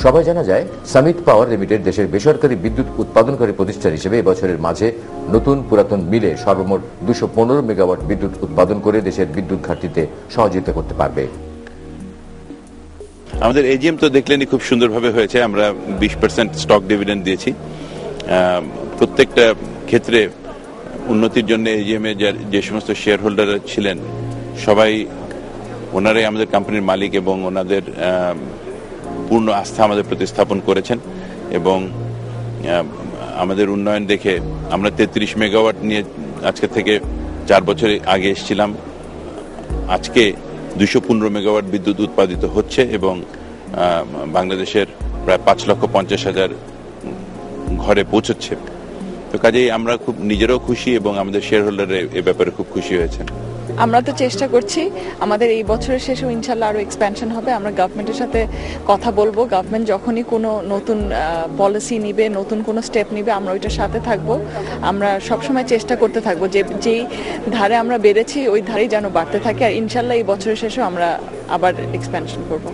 সভায় জানা যায়, সামিট পাওয়ার লিমিটেড দেশের বেসরকারি বিদ্যুৎ উৎপাদনকারী প্রতিষ্ঠান হিসেবে এবছরের মাঝে নতুন পুরাতন মিলে সর্বমোট 215 মেগাওয়াট বিদ্যুৎ উৎপাদন করে দেশের বিদ্যুৎ ঘাটতিতে সহযোগিতা করতে পারবে। আমাদের এজিএম তো দেখলেনই খুব সুন্দরভাবে হয়েছে। আমরা 20% স্টক ডিভিডেন্ড দিয়েছি। প্রত্যেকটা ক্ষেত্রে উন্নতির জন্য এজিএম এ যে সমস্ত শেয়ার হোল্ডার ছিলেন সবাই ওনারাই আমাদের কোম্পানির মালিক এবং ওনাদের পূর্ণ আস্থা আমাদের প্রতি স্থাপন করেছেন এবং আমাদের উন্নয়ন দেখে আমরা 33 মেগাওয়াট নিয়ে আজকে থেকে 4 বছর আগে এসেছিলাম। আজকে 215 মেগাওয়াট বিদ্যুৎ উৎপাদিত হচ্ছে এবং বাংলাদেশের প্রায় 5,50,000 ঘরে পৌঁছচ্ছে। তো কাজেই আমরা খুব নিজেরাও খুশি এবং আমাদের শেয়ার হোল্ডার এ ব্যাপারে খুব খুশি হয়েছেন। আমরা তো চেষ্টা করছি, আমাদের এই বছরের শেষেও ইনশাল্লাহ আরো এক্সপ্যানশন হবে। আমরা গভর্নমেন্টের সাথে কথা বলবো, গভর্নমেন্ট যখনই কোনো নতুন পলিসি নিবে, নতুন কোনো স্টেপ নিবে, আমরা ওইটার সাথে থাকবো। আমরা সবসময় চেষ্টা করতে থাকবো যে যেই ধারে আমরা বেড়েছি ওই ধারেই যেন বাড়তে থাকে, আর ইনশাল্লাহ এই বছরের শেষেও আমরা আবার এক্সপ্যানশন করবো।